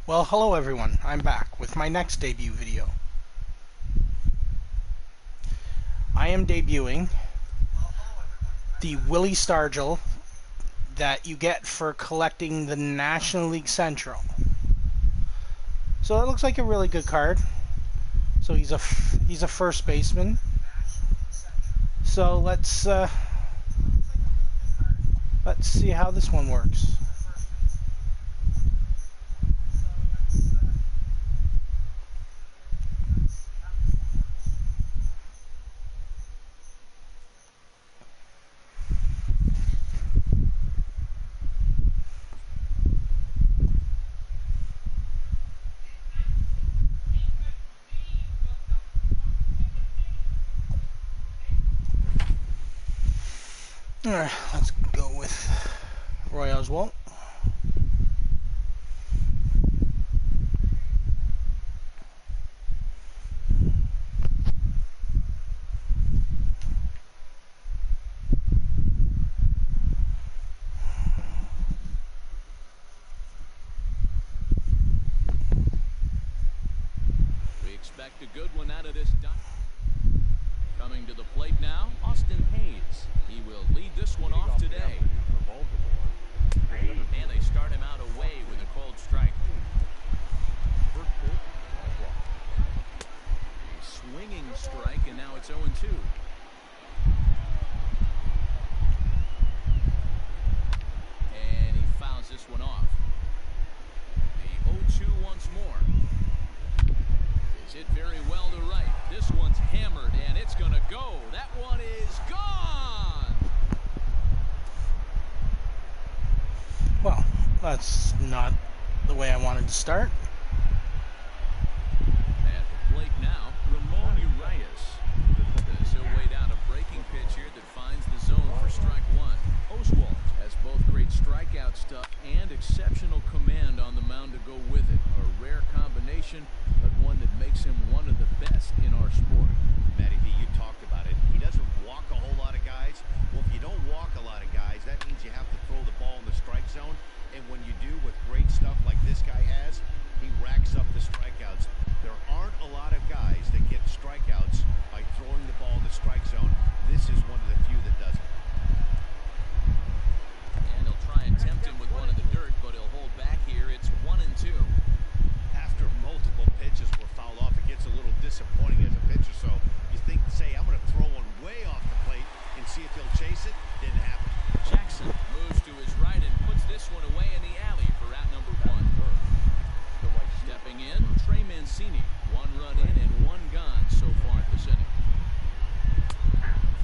Well, hello everyone, I'm back with my next debut video. I am debuting the Willie stargell that you get for collecting the National League Central. So it looks like a really good card. So he's a first baseman. So let's see how this one works. Alright, let's go with Roy Oswalt. We expect a good one out of this duck. Coming to the plate now, Austin Hayes. He will lead this one off today. And they start him out away with a cold strike. A swinging strike, and now it's 0-2. And he fouls this one off. The 0-2 once more. Is hit very well to right. This one's hammered, and it's going to go. That one is gone. Well, that's not the way I wanted to start. At the plate now, Ramon Urias. He'll wait out a breaking pitch here that finds the zone for strike one. Oswalt has both great strikeout stuff and exceptional command on the mound to go with it. A rare combination, but one that makes him one of the best in our sport. Matty V, you talked about it. He doesn't walk a whole lot of guys. Well, if you don't walk a lot of guys, that means you have to throw the ball in the strike zone. And when you do with great stuff like this guy has, he racks up the strikeouts. There aren't a lot of guys that get strikeouts by throwing the ball in the strike zone. This is one of the few that does it. And he'll try and tempt him with one in the dirt, but he'll hold back here. It's 1-2. After multiple pitches were fouled off, it gets a little disappointing as a pitcher. So you think, say, I'm going to throw one way off the plate and see if he'll chase it. Didn't happen. Jackson moves to his right and puts this one away in the alley for out number one. Stepping in, Trey Mancini. 1 run in and 1 gone so far at this inning.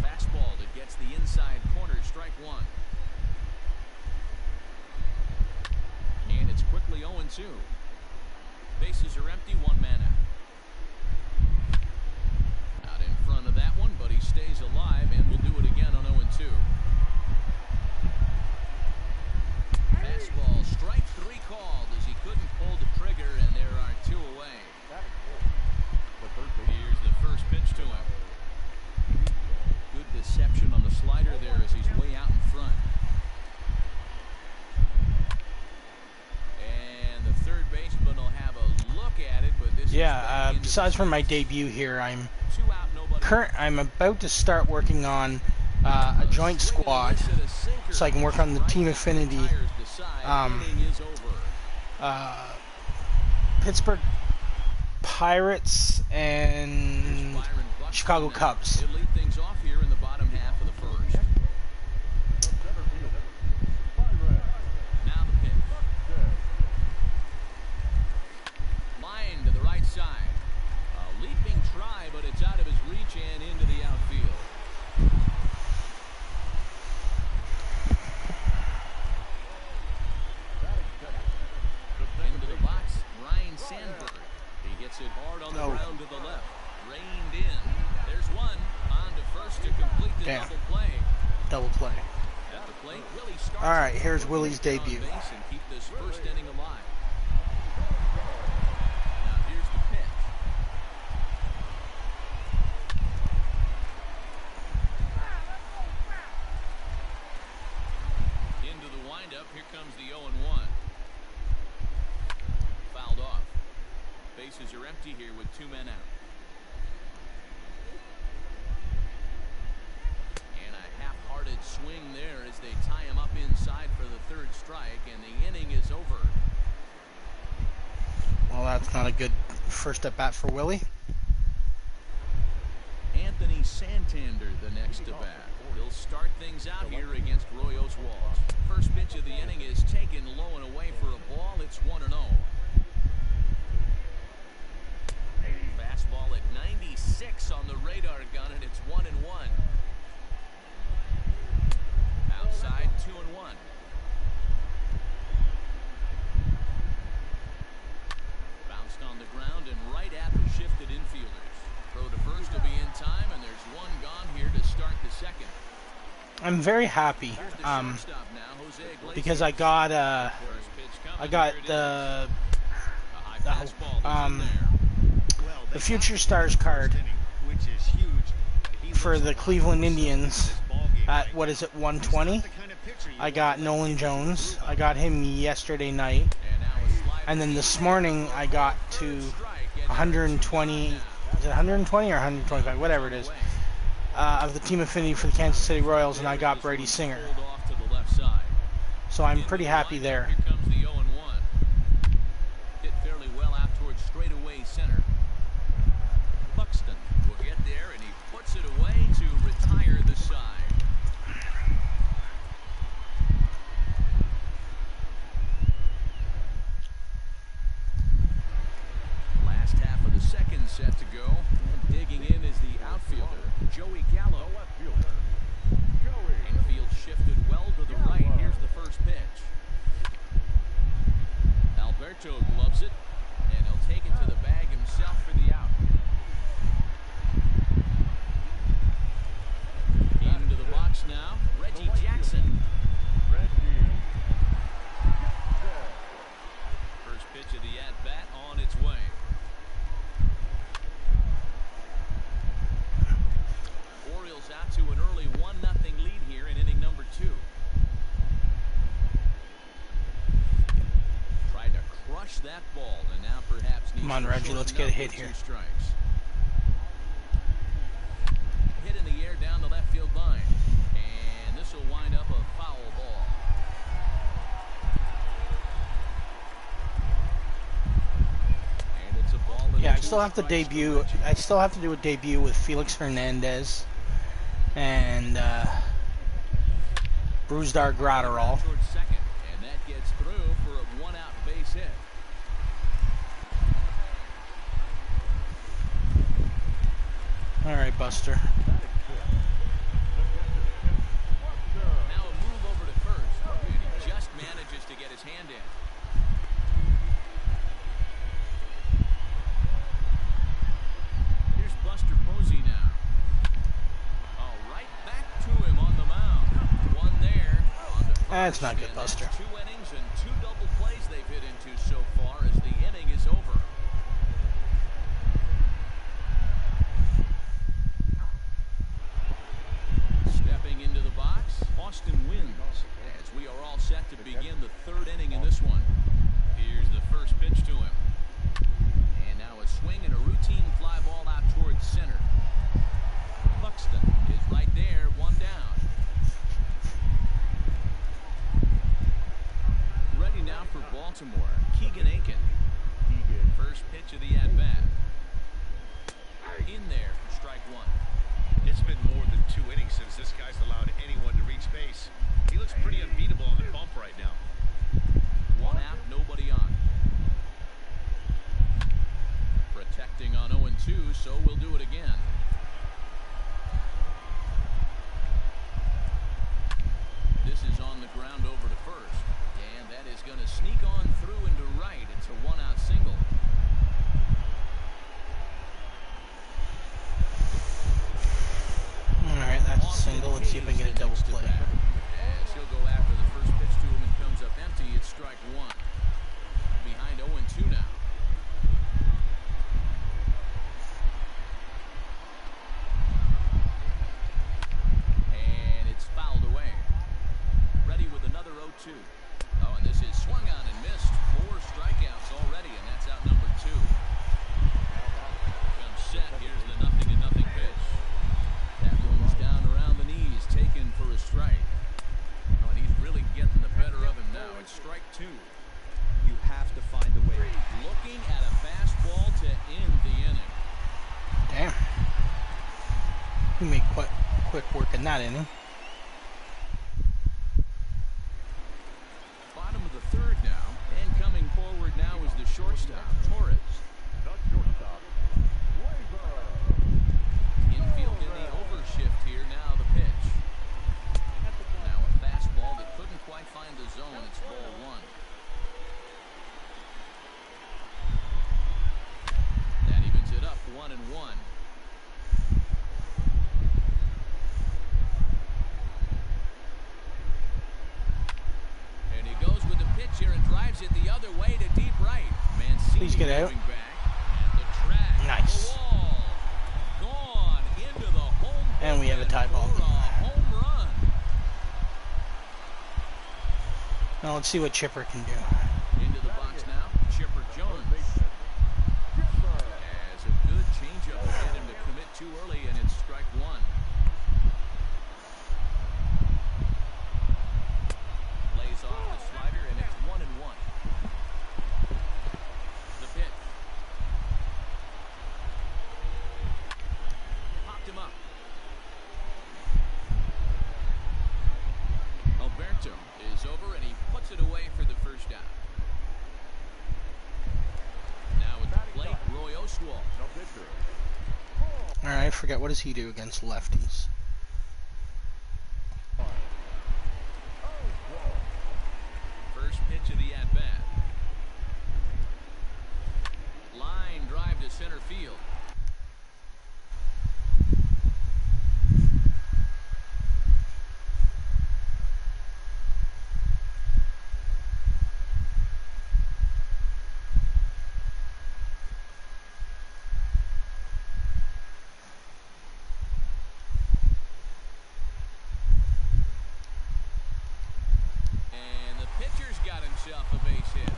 Fastball that gets the inside corner, strike one. And it's quickly 0-2. Bases are empty, 1 man out. Out in front of that one, but he stays alive and will do it again on 0-2. Fastball, strike 3 called as he couldn't pull the trigger, and there are 2 away. Here's the first pitch to him. Good deception on the slider there as he's way out in front. And the third baseman will have a look at it, but this is besides from my debut here, I'm 2 out, nobody. I'm about to start working on a joint squad so I can work on the team affinity. Pittsburgh Pirates and Chicago Cubs. He'll lead things off here in the bottom half of the first. Now the pitch. Line to the right side. A leaping try, but it's out of his reach and into the outfield. Into the box, Ryan Sandberg. He gets it hard on the ground to the left. Reined in. There's one. On to first to complete the double play. Double play. At the plate, Willie starts. All right, here's Willie's debut. Base and keep this first inning alive. Now here's the pitch. Into the windup. Here comes the 0-1. Fouled Bases are empty here with 2 men out. And a half-hearted swing there as they tie him up inside for the 3rd strike, and the inning is over. Well, that's not a good first at bat for Willie. Anthony Santander, the next to bat. He'll start things out here against Roy Oswalt. First pitch of the inning is taken low and away for a ball. It's 1-0. Fastball at 96 on the radar gun, and it's 1-1. Outside, 2-1. Bounced on the ground and right at the shifted infielders. Throw to first will be in time, and there's one gone here to start the second. I'm very happy because I got the Future Stars card for the Cleveland Indians at, what is it, 120? I got Nolan Jones. I got him yesterday night. And then this morning I got to 120, is it 120 or 125, whatever it is, of the team affinity for the Kansas City Royals, and I got Brady Singer. So I'm pretty happy there. Here comes the 0-1. Hit fairly well out towards straightaway center. Buxton will get there, and he puts it away to retire the side. Last half of the second set to go. And digging in is the outfielder, Joey Gallo. Infield shifted well to the right. Here's the first pitch. Alberto gloves it, and he'll take it to the bag himself for the out. Into the box now, Reggie Jackson. First pitch of the at-bat on its way. Orioles out to an early 1-0 lead here in inning number 2. Tried to crush that ball, and now perhaps needs. Come on, Reggie, let's get a hit here. 2 strikes. Hit in the air down the left field line, and this will wind up a foul ball. And it's a ball. Yeah, I still have to debut. I still have to do a debut with Felix Hernandez and Brusdar Gratterall. Towards second, and that gets through for a 1-out base hit. All right, Buster. Now a move over to first, and he just manages to get his hand in. Here's Buster Posey now. Oh, right back to him on the mound. One there on the first. That's not good, and Buster. that's 2 innings and 2 double plays they've hit into so far as the inning is over. Stepping into the box, Austin wins, as we are all set to begin the 3rd inning in this one. Here's the first pitch to him. And now a swing and a routine fly ball out towards center. Buxton is right there, 1 down. Ready now for Baltimore, Keegan Aiken. First pitch of the at-bat. In there for strike 1. It's been more than 2 innings since this guy's allowed anyone to reach base. He looks pretty unbeatable on the bump right now. 1 out, nobody on. Protecting on 0-2, so we'll do it again. This is on the ground over to first, and that is going to sneak on through into right. It's a 1-out single. All right, that's a single. Let's see if I can get a double play. As he'll go after the first pitch to him and comes up empty. It's strike 1. Behind 0-2 now. And it's fouled away. Ready with another 0-2. Oh, and this is swung on and missed. 4 strikeouts already, and that's out 2. You have to find a way. Looking at a fastball to end the inning. Damn. He made quick work in that inning. Bottom of the 3rd now, and coming forward now is the shortstop, Torres. Infield in the overshift here. Now the pitch. Now a fastball that couldn't quite find the zone. It's ball 1. That evens it up 1-1. And he goes with the pitch here and drives it the other way to deep right. Mancini Please get out. moving back. And the track. Nice. The wall. Gone into the home. And we have a tie ball. For a home run. Now let's see what Chipper can do. Into the box now, Chipper Jones. Has a good changeup to get him to commit too early, and it's strike 1. Lays off the slider, and it's 1-1. The pitch. Popped him up. Alberto is over, and he puts it away for the first out. Now at the plate, Roy Oswalt. Alright, I forget. What does he do against lefties? First pitch of the at-bat. Line drive to center field. And the pitcher's got himself a base hit.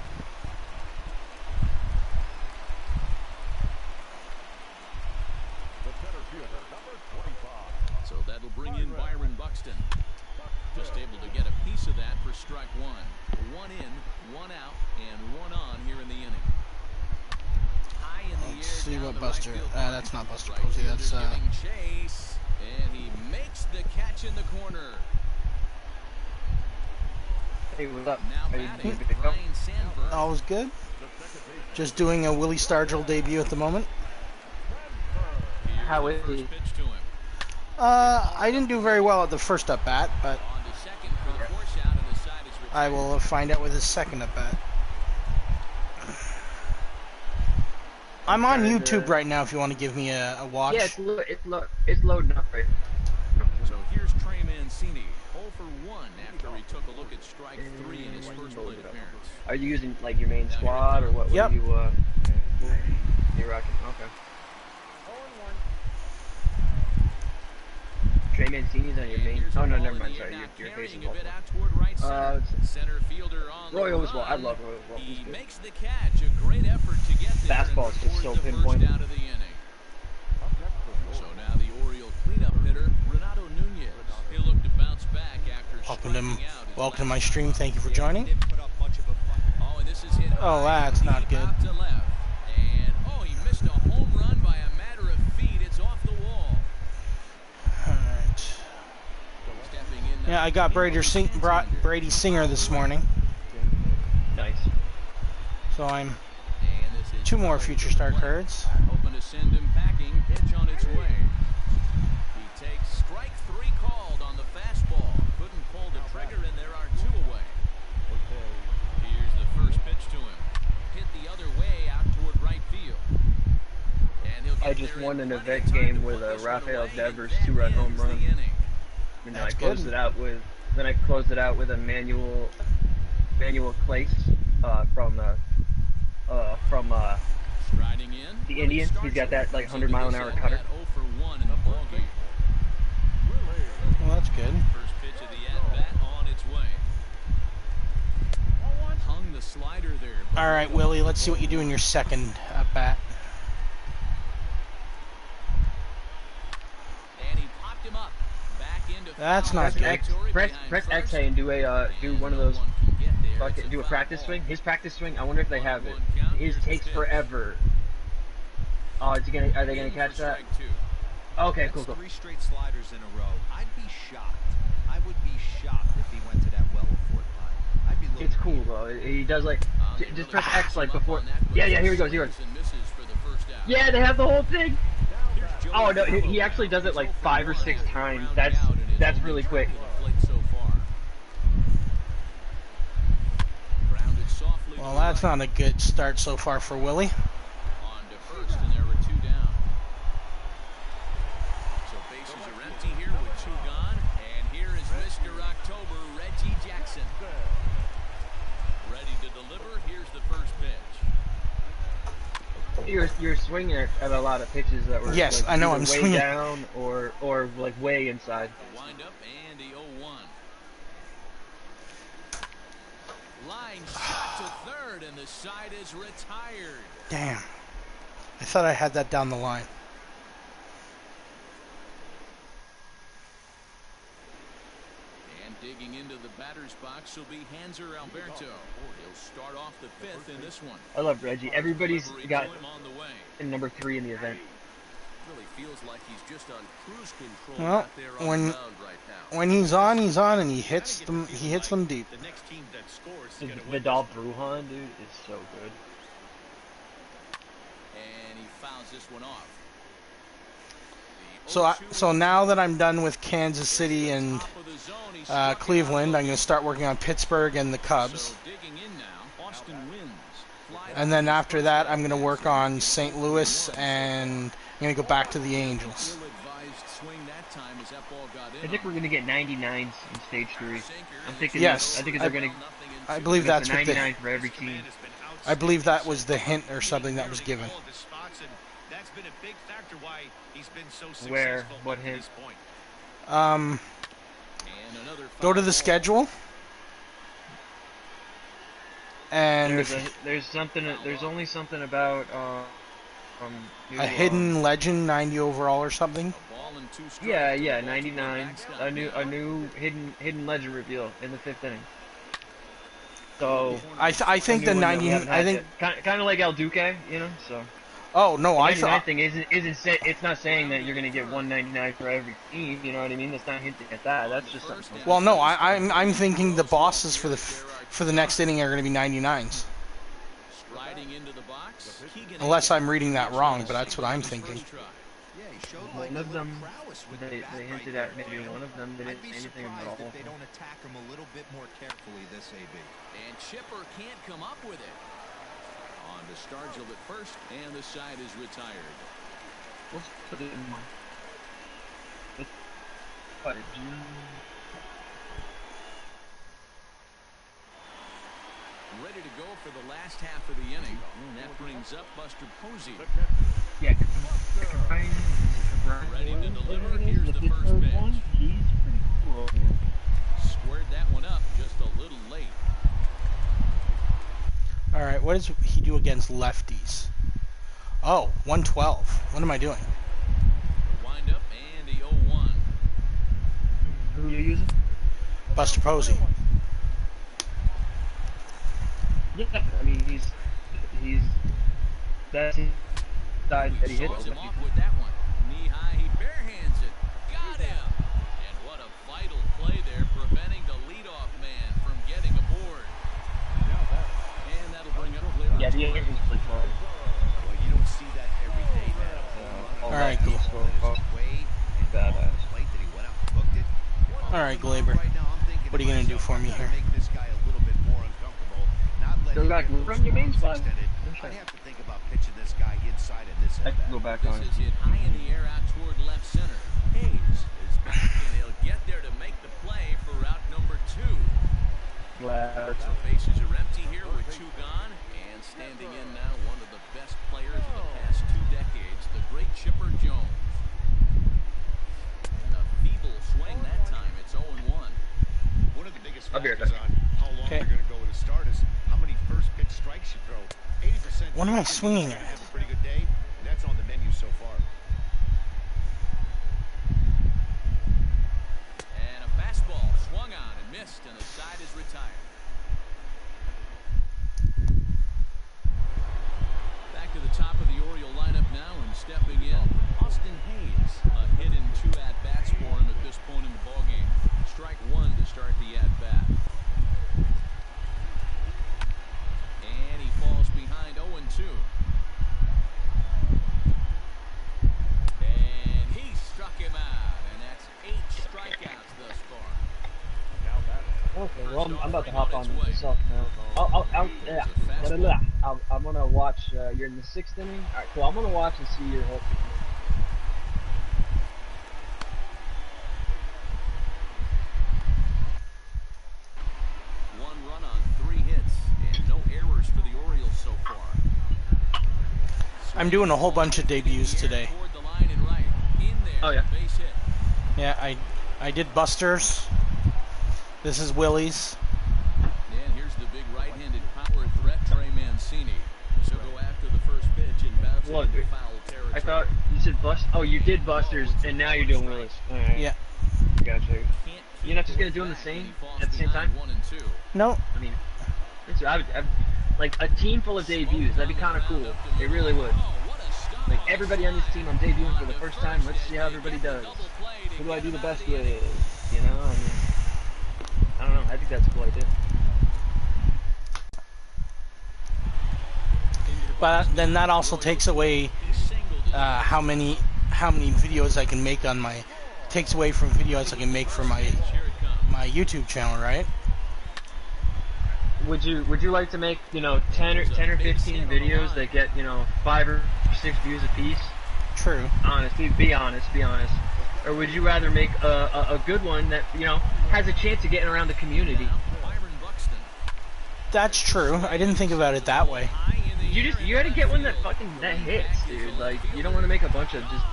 So that'll bring in Byron Buxton. Just able to get a piece of that for strike 1. 1 in, 1 out, and 1 on here in the inning. High in the Let's air see down what the Buster. right field line. That's not Buster Right Posey. That's fielder's giving chase, and he makes the catch in the corner. Hey, what's up? Now How you batting, doing? Ryan Sandberg. always good. Just doing a Willie Stargell debut at the moment. Here's How the is first he? pitch to him. I didn't do very well at the first at bat, but On to second for the force out, and the side is I retired. will find out with his second at bat. I'm on trying YouTube to- right now if you want to give me a watch. Yeah, it's loading up right now. So here's Trey Mancini, 0 for 1 after he took a look at strike 3 in his first plate appearance. Are you using like your main squad or what? Yep. What are you you're rocking? Okay. Trey Mancini's on your And main. here's Oh the no, ball never in mind. the Sorry, air now, you're carrying facing a both. bit out toward right center. Center fielder on Roy the Oswalt. I run. love Roy Oswalt. He's He good. makes the catch. A great effort to get there. Fastball's and just record so the first pinpoint. out of the inning. So now the Oriole cleanup hitter, Renato Nunez. He'll look to bounce back after Welcome to, striking out his welcome to my last stream. spot. Thank you for joining. Didn't put up much of a fight. Oh, and this is hit Oh, high, that's not deep good. out to left. And oh, he missed a home run by a matter of feet. It's off the wall. Alright. Stepping in now, Yeah, I got Brady Singer this morning, Nice. so I'm And this is 2 more fouled future to star play. cards. Hoping to send him packing. Pitch on its way. He takes strike 3 called on the fastball. Couldn't pull the trigger, and there are 2 away. Here's the first pitch to him. Hit the other way out toward right field. And he'll get I just there won in an plenty of event time game to with put a this one Rafael away, Devers and that 2-run home ends run. the inning. And That's I closed good. it out with. Then I closed it out with a manual Clace from Striding in. the Willie Indians. He's got that like 100-mile-an-hour cutter. 0 for 1 in the ballgame. Well, that's good. First pitch of the at-bat on its way. Hung the slider there. but Alright, Willie, let's see what you do in your second at bat. And he popped him up. Back into That's foul not good. territory Press behind X first. and do one of those No one can get there fucking do a practice swing. His practice swing. I wonder if they have it. His takes forever. Oh, is he gonna? Are they gonna catch that? Okay, cool, cool. 3 straight sliders in a row. I'd be shocked. I would be shocked if he went to that well a 4th time. I'd be looking. It's cool though. He does like just press X like before. Yeah, yeah. Here he goes. Here he goes. Yeah, they have the whole thing. Oh no, he actually does it like 5 or 6 times. That's really quick. Well, that's not a good start so far for Willie. On to first, and there were 2 down. So bases are empty here with 2 gone, and here is Mr. October, Reggie Jackson. Ready to deliver. Here's the first pitch. You're swinging at a lot of pitches that were yes, like, I know either I'm way swinging down or like way inside. Wind up and the 0-1. Line shot to third, and the side is retired. Damn. I thought I had that down the line. And digging into the batter's box will be Hanser Alberto. He'll start off the 5th in this one. I love Reggie. Everybody's got Him on the way. in number 3 in the event. Really feels like he's just on cruise control Well, out there on when the mound right now. when he's on, and he hits them deep. The next team that scores is gonna win. Vidal Brujan, dude, is so good. And he fouls this one off. So now that I'm done with Kansas City and Cleveland, I'm going to start working on Pittsburgh and the Cubs. So digging in now, Austin wins. And then after that, I'm going to work on St. Louis, and I'm going to go back to the Angels. I think we're gonna get 99s in stage 3. I'm thinking. Yes, I think they're gonna. I believe that's what 99 for every team. I believe that was the hint or something that was given. That's been a big factor why he's been so successful. Where? What hint? Go to the schedule, and there's only something about a hidden legend 90 overall or something. Yeah, 99. A new hidden legend reveal in the 5th inning. So I think the 90. I think kind of like El Duque, you know. So. Oh no, I thought thing isn't it's not saying that you're gonna get 199 for every team. You know what I mean? It's not hinting at that. That's just something. Well, no, I'm thinking the bosses for the next inning are going to be 99s. Unless I'm reading that wrong, but that's what I'm thinking. One of them, they hinted at maybe one of them. They didn't say anything at all. They don't attack him a little bit more carefully this AB. And Chipper can't come up with it. On to Stargell at first, and the side is retired. Let's put it in my. What did you? Ready to go for the last half of the inning. And that brings up Buster Posey. Yeah. Ready to deliver. Here's the first pitch. He's pretty cool. Squared that one up just a little late. All right, what does he do against lefties? Oh, 112. What am I doing? The wind up and the 0-1. Who are you using? Buster Posey. Yeah, I mean he's that's his side that he hits. Throws him off with that one. Knee high, he barehands it. Got him. And what a vital play there, preventing the leadoff man from getting aboard. And that'll bring up clear. Yeah, the Indians play fun. Well, you don't see that every day, man. All right, cool. Badass. All right, Glaber. What are you gonna do for me here? Still got Glaber on your main spot. I'd have to think about pitching this guy inside of this I at can go back on. This is hit high in the air out toward left center. Hayes is back, and he'll get there to make the play for route number 2. Glad. So bases are empty here with 2 gone, and standing in now one of the best players of the past 2 decades, the great Chipper Jones. And a feeble swing that time. It's 0-1. One of the biggest I'll be right factors back. on how long they're going to go with a start is how many first pitch strikes you throw. 80%. What am I swinging at? Have a pretty good day, and that's on the menu so far. And a fastball swung on and missed, and the side is retired. top of the Oriole lineup now, and stepping in, Austin Hayes. A hit and 2 at-bats for him at this point in the ballgame. Strike 1 to start the at-bat. And he falls behind 0-2. And he struck him out, and that's 8 strikeouts thus far. Okay, well, I'm about to hop on myself now. I'm gonna watch. You're in the 6th inning. All right, cool. I'm gonna watch and see your whole thing. One run on 3 hits, and no errors for the Orioles so far. I'm doing a whole bunch of debuts today. Oh yeah. Yeah, I did Busters. This is Willie's. And here's the big right-handed power threat, Trey Mancini. So go after the first pitch and bounce it into foul territory. I thought you said Bust. Oh, you did Busters, and now you're doing Willis. Right. Yeah. Gotcha. You're not just gonna do them the same at the same time? No. I mean, I'd like a team full of debuts. That'd be kind of cool. It really would. Like everybody on this team, I'm debuting for the first time. Let's see how everybody does. Who do I do the best with? You know, I mean, I don't know. I think that's a cool idea. But then that also takes away how many videos I can make on my. Takes away from videos I can make for my YouTube channel, right? Would you like to make 10 or 15 videos that get 5 or 6 views a piece? True. Honestly, be honest. Or would you rather make a good one that has a chance of getting around the community? That's true. I didn't think about it that way. You got to get one that hits, dude. Like you don't want to make a bunch of just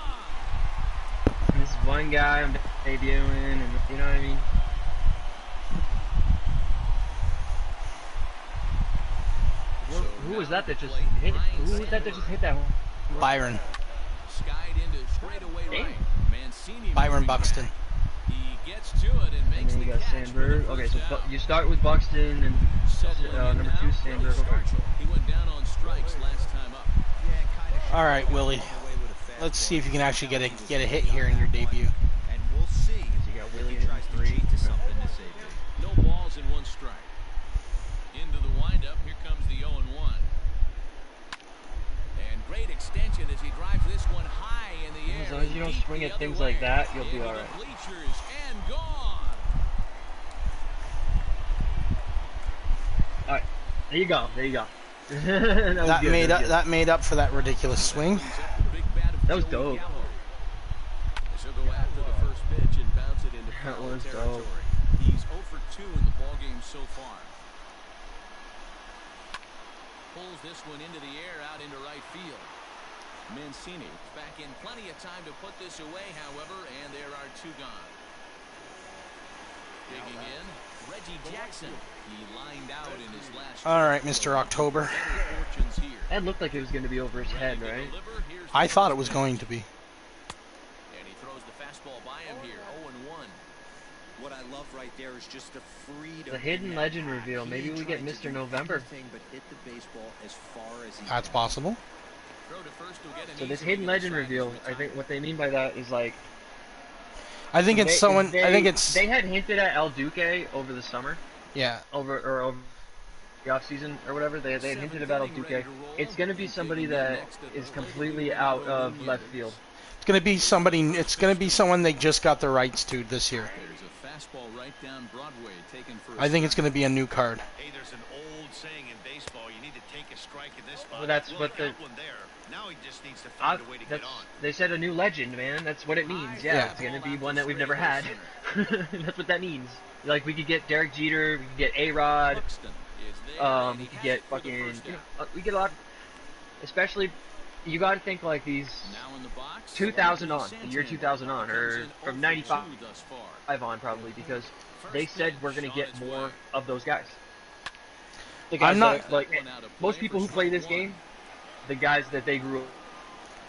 this one guy I'm debuting, and you know what I mean. Who was that just hit? Who was that just hit that one? Byron. Skied into straightaway right. Mancini Byron Buxton. He gets to it and makes And then you the got catch. Sandberg. Okay, so you start with Buxton and number 2 Sandberg. He went down on strikes last time up. All right, Willie. Let's see if you can actually get a hit here in your debut. And we'll see. You got Willie in 3 to something this evening. No balls and 1 strike. Into the windup, here comes the 0-1. And great extension as he drives this one high in the air. As long as you don't swing at things like that, you'll be all right. Bleachers and gone. All right, there you go. That made up for that ridiculous swing. That was dope. So go after the first pitch and bounce it into That foul was territory. dope. He's 0 for 2 in the ballgame so far. Pulls this one into the air out into right field. Mancini back in plenty of time to put this away, however, and there are 2 gone. Digging in, Reggie Jackson. He lined out in his last. All right, Mr. October. That looked like it was going to be over his head, right? I thought it was going to be. And he throws the fastball by him here, 0-1. What I love right there is just the freedom. The hidden legend reveal. Maybe we get Mr. November. But hit the baseball as far as he That's possible. Throw to first will get an So this easy hidden legend strike reveal, every I time. think what they mean by that is like I think it's someone. I think it's. they had hinted at El Duque over the summer, Yeah. over the off season or whatever. They had hinted about El Duque. It's gonna be somebody that is completely out of left field. It's gonna be somebody. It's gonna be someone they just got the rights to this year. There's a fastball right down Broadway taken for a I think it's strike. gonna be a new card. Hey, there's an old saying in baseball: you need to take a strike in this spot. Well, that's Willie what the- got one there. Now he just needs to find a way to get on. They said a new legend, man. That's what it means. Yeah, Yeah. it's gonna be one that we've never had. That's what that means. Like we could get Derek Jeter, we could get A-Rod. Buxton is there, and We he could has get it for the fucking, first down. we get a lot, especially, you gotta think like these Now in the box, 2000 on, the Santana year 2000 on, comes or in 0 from for 95 2 thus far. on probably, because they said we're gonna get more of those guys. The I'm guys not- that, like, most people who play this game, the guys that they grew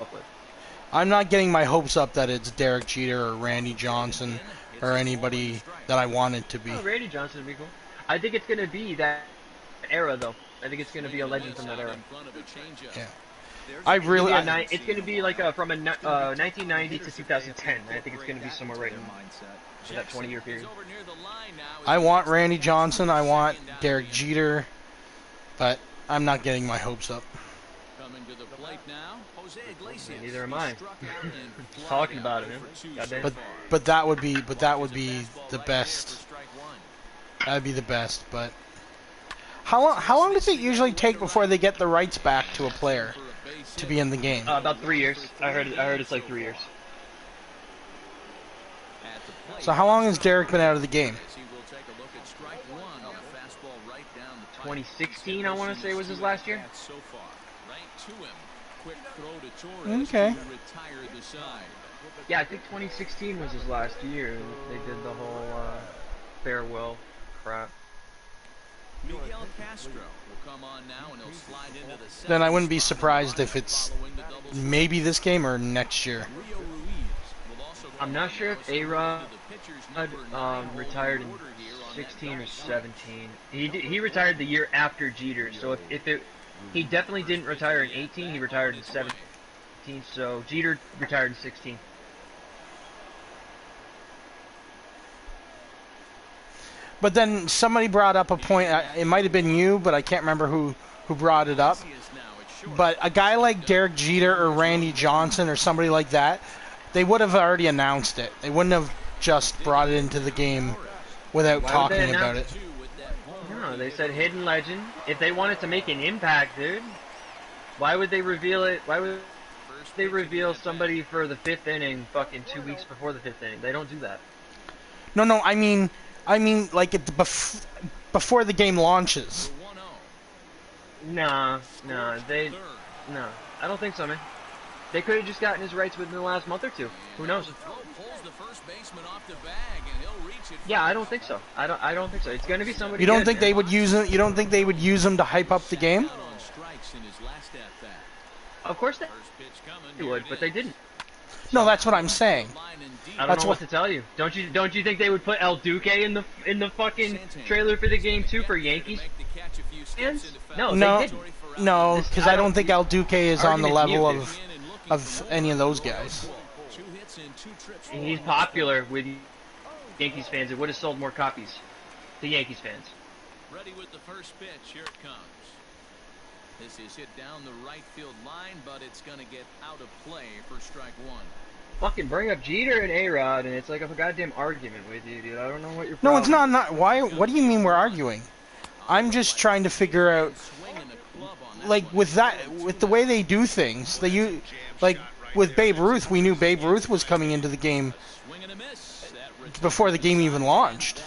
up with. I'm not getting my hopes up that it's Derek Jeter or Randy Johnson or anybody that I want it to be. Oh, Randy Johnson would be cool. I think it's gonna be that era though. I think it's gonna be a legend from that era. Yeah. I really. It's going to be like from 1990 to 2010. I think it's going to be somewhere right in that 20-year period. I want Randy Johnson. I want Derek Jeter, but I'm not getting my hopes up. Coming to the plate now, Jose Iglesias. Neither am I. Talking about it, man. But that would be the best. That'd be the best. But how long does it usually take before they get the rights back to a player to be in the game? About 3 years. I heard it's like 3 years. So how long has Derek been out of the game? 2016, I want to say, was his last year. Okay. Yeah, I think 2016 was his last year. They did the whole farewell crap. Miguel Castro will come on now and he'll slide into the Then I wouldn't be surprised if it's maybe this game or next year. I'm not sure if A-Rod retired in 16 or 17. He retired the year after Jeter, so he definitely didn't retire in 18, he retired in 17, so Jeter retired in 16. But then somebody brought up a point, it might have been you, but I can't remember who brought it up. But a guy like Derek Jeter or Randy Johnson or somebody like that, they would have already announced it. They wouldn't have just brought it into the game without talking about it. No, they said hidden legend. If they wanted to make an impact, dude, why would they reveal it? Why would they reveal somebody for the 5th inning fucking 2 weeks before the 5th inning? They don't do that. No, I mean like before the game launches. No, I don't think so, man. They could have just gotten his rights within the last month or two. Who knows? Yeah, I don't think so. I don't think so. It's going to be somebody. You don't good, think man. they would use it? You don't think they would use him to hype up the game? Of course they would, but they didn't. No, that's what I'm saying. I don't know what to tell you. Don't you think they would put El Duque in the fucking trailer for the game too for Yankees fans? No, they didn't. No, because I don't think El Duque is on the level of any of those guys. He's popular with Yankees fans. It would have sold more copies to Yankees fans. Ready with the first pitch. Here it comes. This is hit down the right field line, but it's going to get out of play for strike one. Fucking bring up Jeter and A-Rod, and it's like a goddamn argument with you, dude. I don't know what you're. No, it's not. Why? What do you mean we're arguing? I'm just trying to figure out, like with the way they do things. Like with Babe Ruth, we knew Babe Ruth was coming into the game before the game even launched.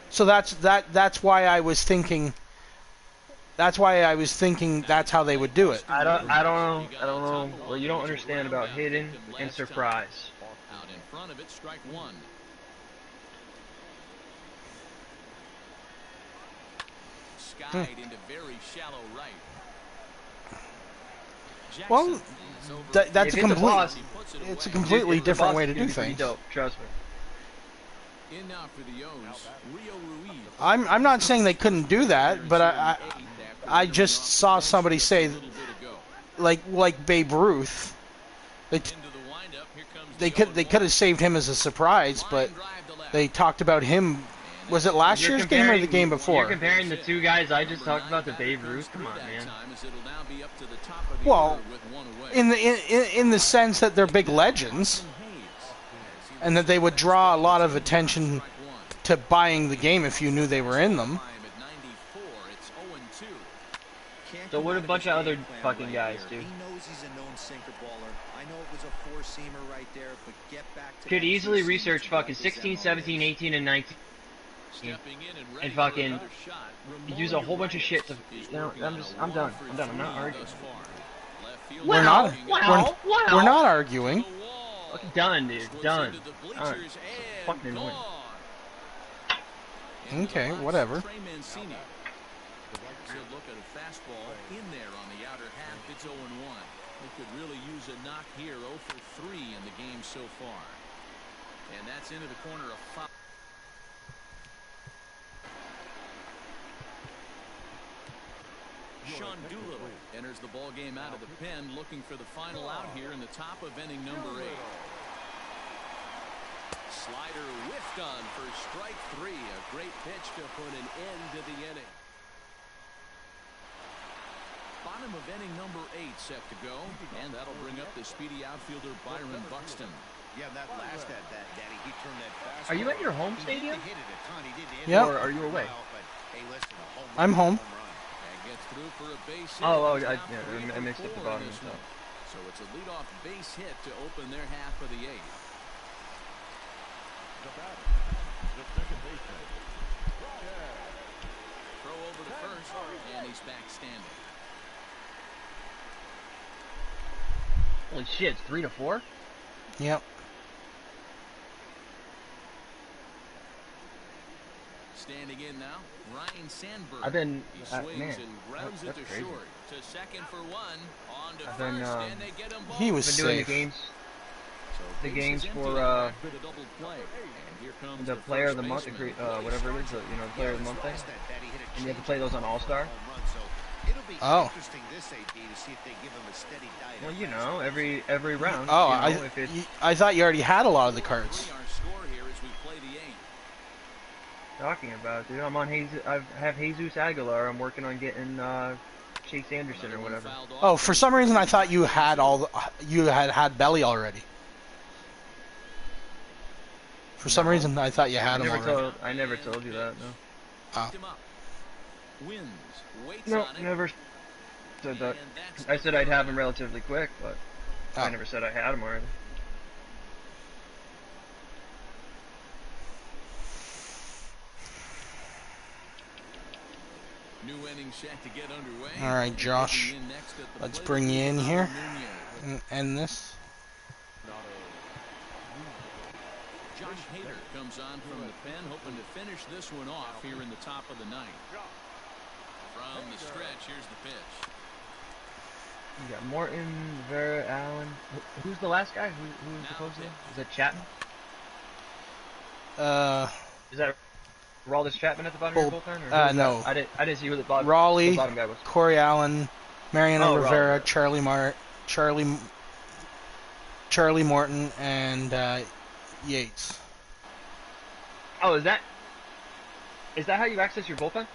So that's why I was thinking. That's why I was thinking that's how they would do it. I don't know. Well, you don't understand about hidden and surprise. Out in front of it, strike one. Skied into very shallow right. Well, that's a completely different way to do things. Dope, trust me. In now for the O's, Rio Ruiz. I'm not saying they couldn't do that, but I just saw somebody say, like Babe Ruth, they could have saved him as a surprise, but they talked about him. Was it last year's game or the game before? You're comparing the two guys I just talked about to Babe Ruth. Come on, man. Well, in the sense that they're big legends, and that they would draw a lot of attention to buying the game if you knew they were in them. So what a bunch of other fucking guys do. He knows he's a known sinker baller. I know it was a four-seamer right there, but get back to could easily research fucking 16, 17, 18, and 19. And fucking use a whole bunch of shit to. You know, I'm done. I'm not arguing. We're not arguing. Fucking done, dude. Done. Fucking annoying. Okay, whatever. Look at a fastball in there on the outer half. It's 0-1. They could really use a knock here. 0 for 3 in the game so far. And that's into the corner of foul. Sean Doolittle enters the ball game out of the pen, looking for the final out here in the top of inning number 8. Slider whiffed on for strike 3. A great pitch to put an end to the inning. Bottom of inning number 8 set to go, and that'll bring up the speedy outfielder Byron Buxton. Yeah, that last at that, Daddy, he turned that fast. Are you at your home stadium? Yeah. Or are you away? I'm home. Gets through for a base hit. I mixed up the bottom. So it's a leadoff base hit to open their half of the 8th. Throw over to first, and he's back standing. Holy shit, it's 3-4? Yep. Standing in now, Ryan Sandberg. He swings and grounds it to crazy. short. To second for 1. On to I've first, been, and they get him both. He was I've been doing safe. the games for the player of the month, whatever it is, the player of the month thing. And you have to play those on All-Star. Oh. Well, you know, every round. Oh, you know, I thought you already had a lot of the cards. Our score here as we play the 8th. Talking about, dude, I'm on I have Jesus Aguilar. I'm working on getting Chase Anderson or whatever. Oh, for some reason I thought you had had Belly already. For some reason I thought you had him already. I never told you that. No. Oh. Wins. Waits No, on it. never said that. I said I'd have him relatively quick, but Oh. I never said I had him already. New inning set to get underway. All right, Josh. In next at the Let's plate bring you in is here Nunez. and end this. Josh Hader comes on from the pen, hoping to finish this one off here in the top of the 9th. From the stretch, here's the pitch. You got Morton, Vera, Allen. Who's the last guy? Who's supposed to? Is that Chapman? Is that Raldis Chapman at the bottom of your bullpen? Or no. I didn't see who the bottom guy was. Corey Allen, Mariano Rivera, Raleigh. Charlie Morton, and Yates. Oh, is that how you access your bullpen?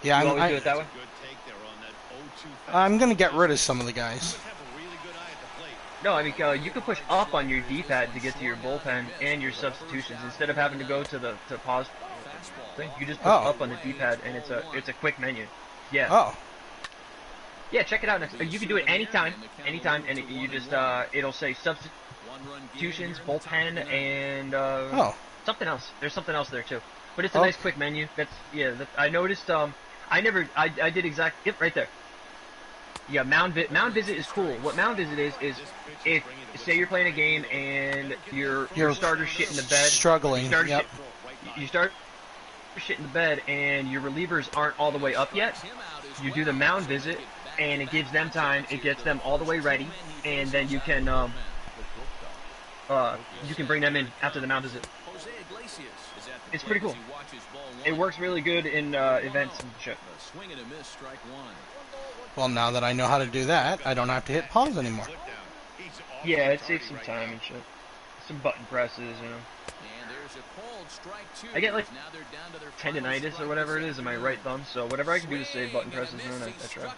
Yeah, You always do it that way? I'm gonna get rid of some of the guys. No, I mean you can push up on your D-pad to get to your bullpen and your substitutions instead of having to go to pause thing. You just push up on the D-pad and it's a quick menu. Yeah. Oh. Yeah, check it out next. You can do it anytime, and you just it'll say substitutions, bullpen, and something else. There's something else there too, but it's a nice quick menu. I noticed. I did right there. Yeah, mound visit is cool. What mound visit is if say you're playing a game and your starter's shit in the bed, struggling. You start shit in the bed and your relievers aren't all the way up yet. You do the mound visit and it gives them time. It gets them all the way ready, and then you can bring them in after the mound visit. It's pretty cool. It works really good in events and shit. Well, now that I know how to do that, I don't have to hit pause anymore. Yeah, it saves some time and shit. Some button presses, you know. I get like tendinitis or whatever it is in my right thumb, so whatever I can do to save button presses, man, I try.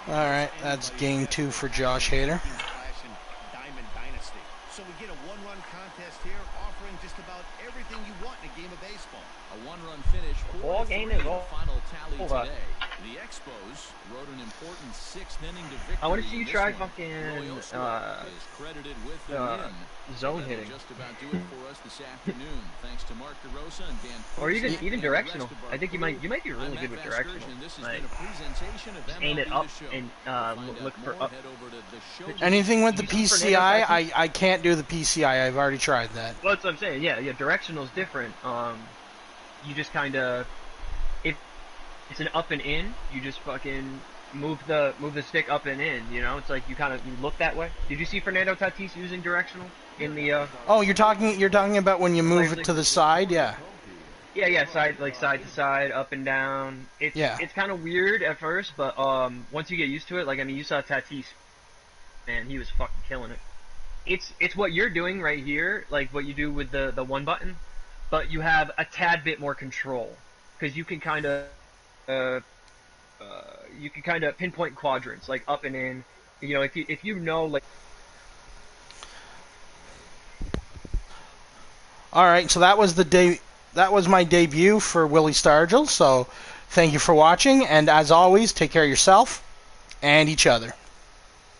Alright, that's game 2 for Josh Hader. So we get a one-run contest here, offering just about everything you want in a game of baseball. A one-run finish. Ball game is all final tally today. The Expos rode an important 6th inning to victory. I want to see you try fucking zone hitting. Just about do it for us this afternoon. Thanks to Mark DeRosa and Dan. Or even directional. I think you might be really good with directional. Like, just aim it up and look for up. Anything with the PCI, I can't do the PCI. I've already tried that. Well, that's what I'm saying. Yeah, directional is different. You just kind of, if it's an up and in, you just fucking move the stick up and in. You know, it's like you look that way. Did you see Fernando Tatis using directional in the? Oh, you're talking about when you move it to the side, yeah. Yeah, side to side, up and down. It's kind of weird at first, but once you get used to it, like I mean, you saw Tatis, man, he was fucking killing it. It's what you're doing right here, like what you do with the one button, but you have a tad bit more control because uh, you can kind of pinpoint quadrants like up and in. You know, if you know like. All right, so that was that was my debut for Willie Stargell. So thank you for watching, and as always, take care of yourself and each other.